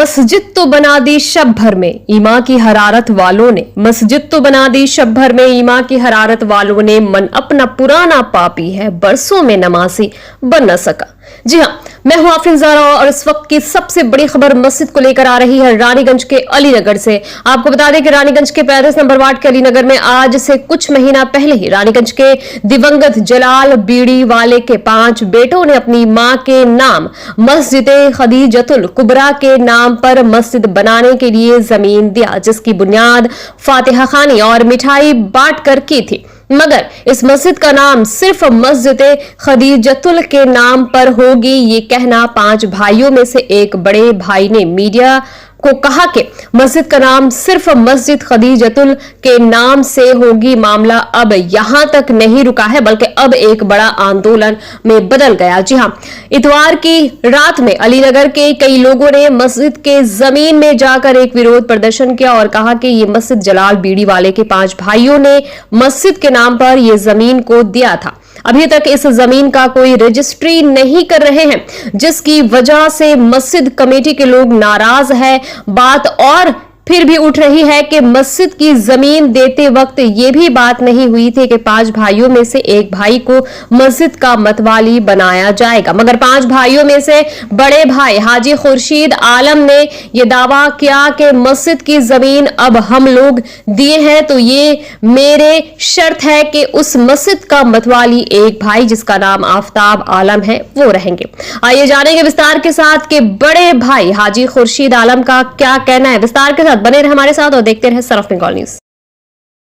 मस्जिद तो बना दी शब भर में ईमा की हरारत वालों ने मस्जिद तो बना दी शब भर में ईमा की हरारत वालों ने मन अपना पुराना पापी है बरसों में नमाजी बन न सका। जी हाँ, मैं हूं आफरीन ज़ारा और इस वक्त की सबसे बड़ी खबर मस्जिद को लेकर आ रही है रानीगंज के अलीनगर से। आपको बता दें कि रानीगंज के 35 नंबर वार्ड के अलीनगर में आज से कुछ महीना पहले ही रानीगंज के दिवंगत जलाल बीड़ी वाले के 5 बेटों ने अपनी मां के नाम मस्जिद खदीजतुल कुबरा के नाम पर मस्जिद बनाने के लिए जमीन दिया, जिसकी बुनियाद फातिहा खानी और मिठाई बांट कर की थी। मगर इस मस्जिद का नाम सिर्फ मस्जिद खदीजतुल के नाम पर होगी, ये कहना 5 भाइयों में से एक बड़े भाई ने मीडिया को कहा कि मस्जिद का नाम सिर्फ मस्जिद खदीजतुल के नाम से होगी। मामला अब यहां तक नहीं रुका है बल्कि अब एक बड़ा आंदोलन में बदल गया। जी हां, इतवार की रात में अलीनगर के कई लोगों ने मस्जिद के जमीन में जाकर एक विरोध प्रदर्शन किया और कहा कि ये मस्जिद जलाल बीड़ी वाले के 5 भाइयों ने मस्जिद के नाम पर यह जमीन को दिया था। अभी तक इस जमीन का कोई रजिस्ट्री नहीं कर रहे हैं, जिसकी वजह से मस्जिद कमेटी के लोग नाराज है। बात और फिर भी उठ रही है कि मस्जिद की जमीन देते वक्त यह भी बात नहीं हुई थी कि 5 भाइयों में से एक भाई को मस्जिद का मतवाली बनाया जाएगा। मगर 5 भाइयों में से बड़े भाई हाजी खुर्शीद आलम ने यह दावा किया कि मस्जिद की जमीन अब हम लोग दिए हैं तो ये मेरे शर्त है कि उस मस्जिद का मतवाली एक भाई जिसका नाम आफ्ताब आलम है वो रहेंगे। आइए जानेंगे विस्तार के साथ कि बड़े भाई हाजी खुर्शीद आलम का क्या कहना है। विस्तार के साथ बने रहे हमारे साथ और देखते रहे सन ऑफ बंगाल न्यूज़।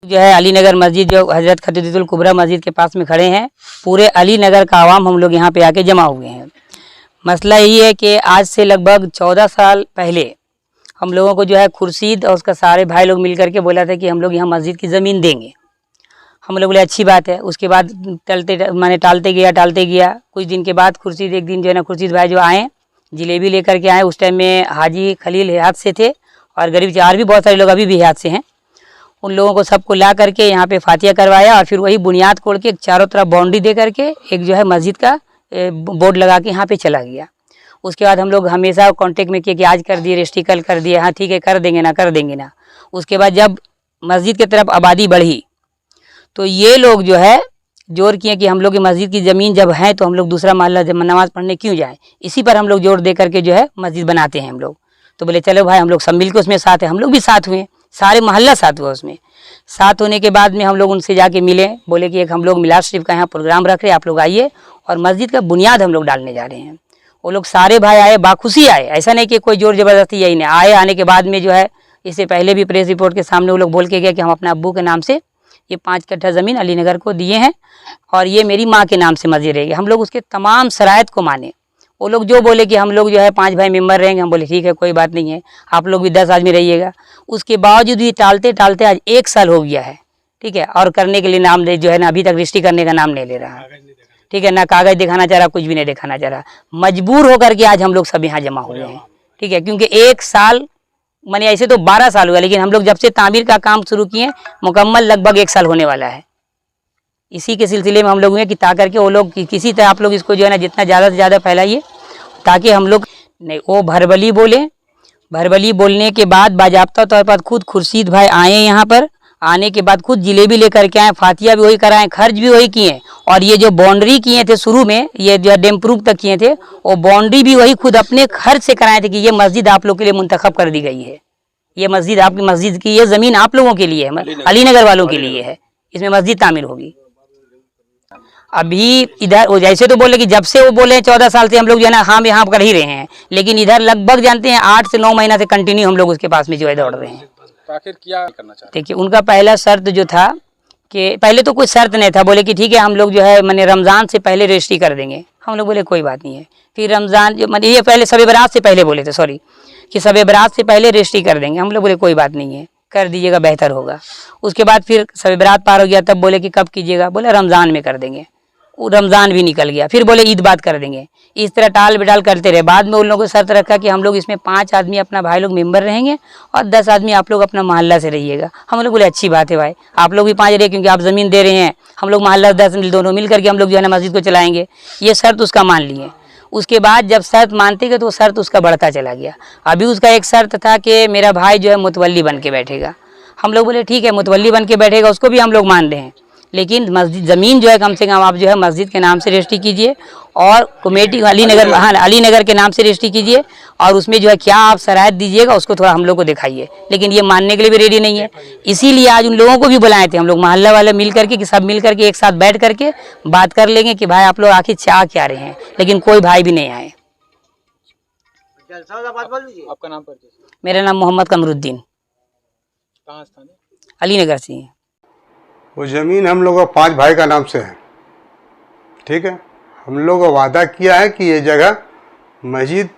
जो है अलीनगर मस्जिद जो हजरत खदीजतुल कुबरा मस्जिद के पास में खड़े हैं, पूरे अलीनगर का आवाम हम लोग यहाँ पे आके जमा हुए हैं। मसला यही है कि आज से लगभग 14 साल पहले हम लोगों को जो है खुर्शीद और उसका सारे भाई लोग मिल करके बोला था कि हम लोग यहाँ मस्जिद की ज़मीन देंगे। हम लोग बोले अच्छी बात है। उसके बाद टालते गया। कुछ दिन के बाद खुर्शीद एक दिन जो है ना खुर्शीद भाई जो आए जिलेबी लेकर के आए। उस टाइम में हाजी खलील हयात से थे और गरीब चार भी बहुत सारे लोग अभी भी हयात से हैं। उन लोगों को सबको ला करके यहाँ पे फातिया करवाया और फिर वही बुनियाद खोल के चारों तरफ बाउंड्री दे करके एक जो है मस्जिद का बोर्ड लगा के यहाँ पे चला गया। उसके बाद हम लोग हमेशा कांटेक्ट में किए कि आज कर दिए, रजिस्ट्री कल कर दिए, हाँ ठीक है कर देंगे ना। उसके बाद जब मस्जिद की तरफ आबादी बढ़ी तो ये लोग जो है जोर किए कि हम लोग की मस्जिद की ज़मीन जब है तो हम लोग दूसरा मोहल्ला नमाज़ पढ़ने क्यों जाएँ। इसी पर हम लोग जोर दे करके जो है मस्जिद बनाते हैं हम लोग। तो बोले चलो भाई हम लोग सब मिल के उसमें साथ हैं। हम लोग भी साथ हुए, सारे मोहल्ला साथ हुआ। उसमें साथ होने के बाद में हम लोग उनसे जाके मिले, बोले कि एक हम लोग मिलाद शरीफ का यहाँ प्रोग्राम रख रहे हैं, आप लोग आइए और मस्जिद का बुनियाद हम लोग डालने जा रहे हैं। वो लोग सारे भाई आए, बाखुशी आए, ऐसा नहीं कि कोई जोर ज़बरदस्ती यही नहीं आए। आने के बाद में जो है इससे पहले भी प्रेस रिपोर्ट के सामने वो लोग बोल के गए कि हम अपने अब्बू के नाम से ये 5 कट्ठा ज़मीन अलीनगर को दिए हैं और ये मेरी माँ के नाम से मस्जिद रहेगी। हम लोग उसके तमाम शराइत को माने। वो लोग जो बोले कि हम लोग जो है 5 भाई मेंबर रहेंगे, हम बोले ठीक है कोई बात नहीं है, आप लोग भी 10 आदमी रहिएगा। उसके बावजूद भी टालते आज 1 साल हो गया है, ठीक है, और करने के लिए नाम दे जो है ना अभी तक रजिस्ट्री करने का नाम नहीं ले रहा, ठीक है, ना कागज़ दिखाना चाह रहा, कुछ भी नहीं दिखाना चाह रहा। मजबूर होकर के आज हम लोग सब यहाँ जमा हुए हैं, ठीक है, क्योंकि 1 साल माने ऐसे तो 12 साल हुआ, लेकिन हम लोग जब से तामीर का काम शुरू किए मुकम्मल लगभग 1 साल होने वाला है। इसी के सिलसिले में हम लोग हुए कि ताकर के वो लोग किसी तरह आप लोग इसको जो है ना जितना ज़्यादा से ज़्यादा फैलाइए ताकि हम लोग नहीं वो भरबली बोले। भरबली बोलने के बाद बाजाब्ता तौर पर खुद खुर्शीद भाई आए यहाँ पर। आने के बाद खुद जिलेबी लेकर के आए, फातिया भी वही कराएं, खर्च भी वही किए और ये जो बाउंड्री किए थे शुरू में ये जो डैम प्रूफ तक किए थे वो बाउंड्री भी वही खुद अपने खर्च से कराए थे कि ये मस्जिद आप लोग के लिए मुंतखब कर दी गई है। ये मस्जिद आपकी मस्जिद की, ये ज़मीन आप लोगों के लिए है, अलीनगर वालों के लिए है, इसमें मस्जिद तामीर होगी। अभी इधर वो जैसे तो बोले कि जब से वो बोले 14 साल से हम लोग जो है ना हम यहाँ कर ही रहे हैं, लेकिन इधर लगभग जानते हैं 8 से 9 महीना से कंटिन्यू हम लोग उसके पास में जो है दौड़ रहे हैं। आखिर क्या करना चाहते हैं? देखिए उनका पहला शर्त जो था कि पहले तो कोई शर्त नहीं था, बोले कि ठीक है हम लोग जो है मैंने रमज़ान से पहले रजिस्ट्री कर देंगे। हम लोग बोले कोई बात नहीं है। फिर रमज़ान जो मैंने ये पहले शब बरात से पहले बोले थे, सॉरी, कि शब बरात से पहले रजिस्ट्री कर देंगे। हम लोग बोले कोई बात नहीं है, कर दीजिएगा बेहतर होगा। उसके बाद फिर शब बरात पार हो गया, तब बोले कि कब कीजिएगा, बोले रमज़ान में कर देंगे। वो रमज़ान भी निकल गया, फिर बोले ईद बाद कर देंगे। इस तरह टाल बिटाल करते रहे। बाद में उन लोगों को शर्त रखा कि हम लोग इसमें 5 आदमी अपना भाई लोग मेंबर रहेंगे और 10 आदमी आप लोग अपना मोहल्ला से रहिएगा। हम लोग बोले अच्छी बात है भाई, आप लोग भी 5 रहे क्योंकि आप ज़मीन दे रहे हैं, हम लोग मोहल्ला 10 दोनों मिल करके हम लोग जो है ना मस्जिद को चलाएंगे। ये शर्त उसका मान लिए। उसके बाद जब शर्त मानते गए तो शर्त उसका बढ़ता चला गया। अभी उसका एक शर्त था कि मेरा भाई जो है मुतवल्ली बन के बैठेगा। हम लोग बोले ठीक है, मुतवल्ली बन के बैठेगा, उसको भी हम लोग मान रहे हैं, लेकिन मस्जिद ज़मीन जो है कम से कम आप जो है मस्जिद के नाम से रजिस्ट्री कीजिए और कमेटी अलीनगर, हाँ अलीनगर के नाम से रजिस्ट्री कीजिए और उसमें जो है क्या आप शराइत दीजिएगा उसको थोड़ा हम लोग को दिखाइए। लेकिन ये मानने के लिए भी रेडी नहीं है। इसीलिए आज उन लोगों को भी बुलाए थे हम लोग, मोहल्ला वाले मिल करके, कि सब मिल करके एक साथ बैठ करके बात कर लेंगे कि भाई आप लोग आखिर चाह क्या रहे हैं, लेकिन कोई भाई भी नहीं आए। आपका नाम परिचय? मेरा नाम मोहम्मद कमरुद्दीन, कहाँ स्थान है? अलीनगर से है। वो ज़मीन हम लोगों 5 भाई का नाम से है, ठीक है। हम लोग वादा किया है कि ये जगह मस्जिद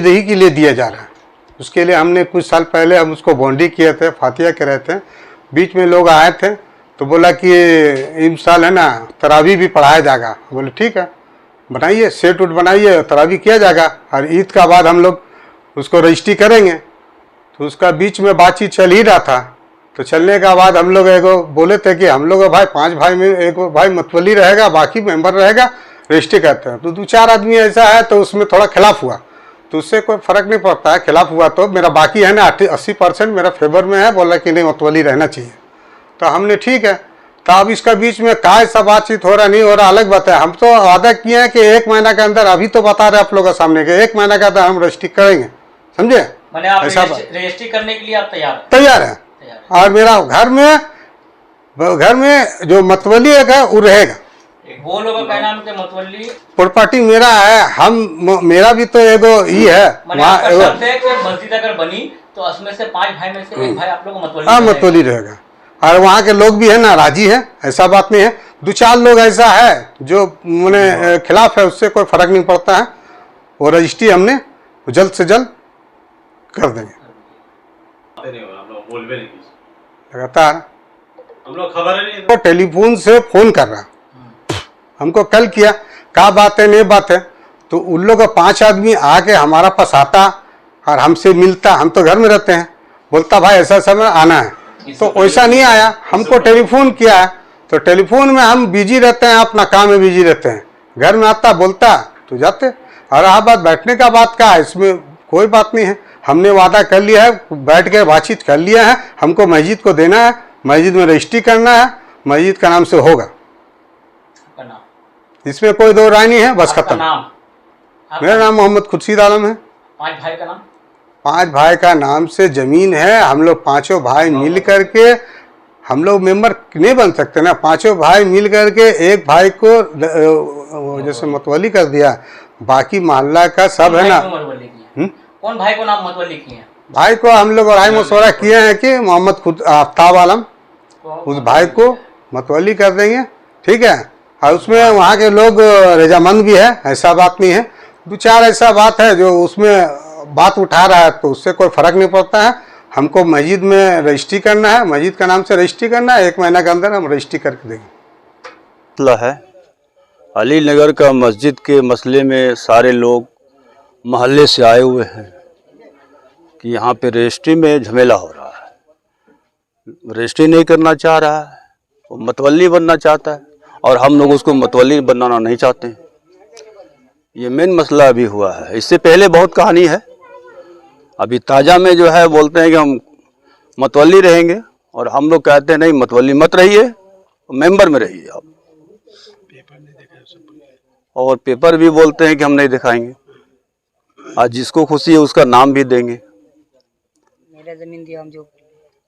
ही के लिए दिया जा रहा है। उसके लिए हमने कुछ साल पहले हम उसको बाउंड्री किए थे, फातिया के रहे थे। बीच में लोग आए थे तो बोला कि इस साल है ना तरावी भी पढ़ाया जाएगा। बोले ठीक है, बनाइए, सेट उट बनाइए, तरावी किया जाएगा और ईद का बाद हम लोग उसको रजिस्ट्री करेंगे। तो उसका बीच में बातचीत चल ही रहा था। तो चलने का बाद हम लोग एगो बोले थे कि हम लोग भाई 5 भाई में एक भाई मतवली रहेगा, बाकी मेंबर रहेगा, रजिस्ट्री करते हैं। तो 2-4 आदमी ऐसा है तो उसमें थोड़ा खिलाफ हुआ, तो उससे कोई फ़र्क नहीं पड़ता है। खिलाफ हुआ तो मेरा बाकी है ना 80% मेरा फेवर में है, बोला कि नहीं मतवली रहना चाहिए। तो हमने ठीक है। तो अब इसका बीच में का ऐसा बातचीत हो रहा नहीं हो रहा अलग बात है। हम तो वादा किए हैं कि 1 महीना के अंदर, अभी तो बता रहे आप लोगों के सामने कि 1 महीना के अंदर हम रजिस्ट्री करेंगे, समझे। मैंने आप रजिस्ट्री करने के लिए आप तैयार है। और मेरा घर में जो मतवली है वो रहेगा। वो लोगों का नाम के मतवली प्रॉपर्टी मेरा है, मेरा भी तो एगो ही है। मस्जिद अगर बनी तो उसमें से 5 भाई में से एक भाई आप लोग को मतवली, हाँ मतवली रहेगा। और वहाँ के लोग भी है ना राजी है, ऐसा बात नहीं है। 2-4 लोग ऐसा है जो मैंने खिलाफ है, उससे कोई फर्क नहीं पड़ता है। वो रजिस्ट्री हमने जल्द से जल्द कर देंगे। लगातार हम लोग खबर नहीं, तो टेलीफोन से फोन कर रहा, हमको कल किया, क्या बात है नहीं बात है। तो उन लोग 5 आदमी आके हमारा पास आता और हमसे मिलता। हम तो घर में रहते हैं, बोलता भाई ऐसा समय आना है, तो वैसा नहीं आया। हमको टेलीफोन किया है तो टेलीफोन में हम बिजी रहते हैं, अपना काम में बिजी रहते हैं। घर में आता बोलता तो जाते। और रहा बात बैठने का बात का, इसमें कोई बात नहीं है। हमने वादा कर लिया है, बैठ के बातचीत कर लिया है। हमको मस्जिद को देना है, मस्जिद में रजिस्ट्री करना है, मस्जिद का नाम से होगा, इसमें कोई दो राय नहीं है, बस खत्म। मेरा नाम मोहम्मद खुर्शीद आलम है। 5 भाई का नाम? 5 भाई का नाम से जमीन है। हम लोग 5 भाई मिल करके, हम लोग मेंबर नहीं बन सकते ना। 5 भाई मिल करके एक भाई को जैसे मतवली कर दिया, बाकी मोहल्ला का सब है ना। कौन भाई को नाम मतवली किए हैं? भाई को हम लोग राय मशवरा किए हैं कि मोहम्मद आफ्ताब आलम, उस भाई को मतवली कर देंगे, ठीक है। और उसमें वहाँ के लोग रजामंद भी है, ऐसा बात नहीं है। 2-4 ऐसा बात है जो उसमें बात उठा रहा है, तो उससे कोई फ़र्क नहीं पड़ता है। हमको मस्जिद में रजिस्ट्री करना है, मस्जिद का नाम से रजिस्ट्री करना है। 1 महीना के अंदर हम रजिस्ट्री करके देंगे। मसला है अलीनगर का, मस्जिद के मसले में सारे लोग मोहल्ले से आए हुए हैं कि यहाँ पे रजिस्ट्री में झमेला हो रहा है। रजिस्ट्री नहीं करना चाह रहा है, वो मतवली बनना चाहता है और हम लोग उसको मतवली बनाना नहीं चाहते। ये मेन मसला अभी हुआ है। इससे पहले बहुत कहानी है, अभी ताज़ा में जो है बोलते हैं कि हम मतवली रहेंगे और हम लोग कहते हैं नहीं मतवली मत रहिए, मेंबर में रहिए आप। और पेपर भी बोलते हैं कि हम नहीं दिखाएंगे, आज जिसको खुशी है उसका नाम भी देंगे। मेरा जमीन दिया हम जो,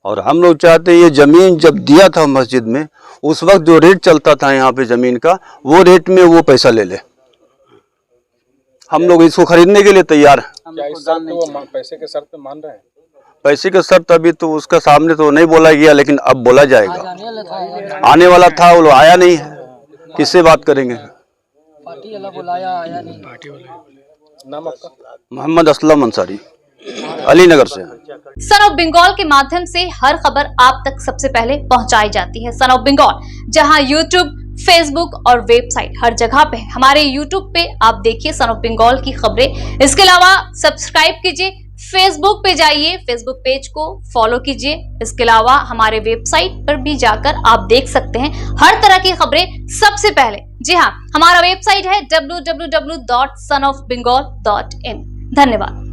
और हम लोग चाहते हैं ये ज़मीन जब दिया था मस्जिद में, उस वक्त जो रेट चलता था यहाँ पे ज़मीन का, वो रेट में वो पैसा ले ले। हम लोग इसको खरीदने के लिए तैयार हैं। क्या इस शर्त वो पैसे के शर्त पे मान रहे हैं? पैसे का शर्त अभी तो उसका सामने तो नहीं बोला गया, लेकिन अब बोला जाएगा। आने वाला था वो आया नहीं है, किससे बात करेंगे। पार्टी वाला बुलाया, आया नहीं। पार्टी वाला नाम आपका? मोहम्मद असलम अंसारी, अलीनगर से। सन ऑफ बंगाल के माध्यम से हर खबर आप तक सबसे पहले पहुंचाई जाती है। सन ऑफ बंगाल, जहां यूट्यूब, फेसबुक और वेबसाइट हर जगह पे। हमारे यूट्यूब पे आप देखिए सन ऑफ बंगाल की खबरें। इसके अलावा सब्सक्राइब कीजिए, फेसबुक पे जाइए, फेसबुक पेज को फॉलो कीजिए। इसके अलावा हमारे वेबसाइट पर भी जाकर आप देख सकते हैं हर तरह की खबरें सबसे पहले। जी हाँ, हमारा वेबसाइट है www.sonofbengal.in। धन्यवाद।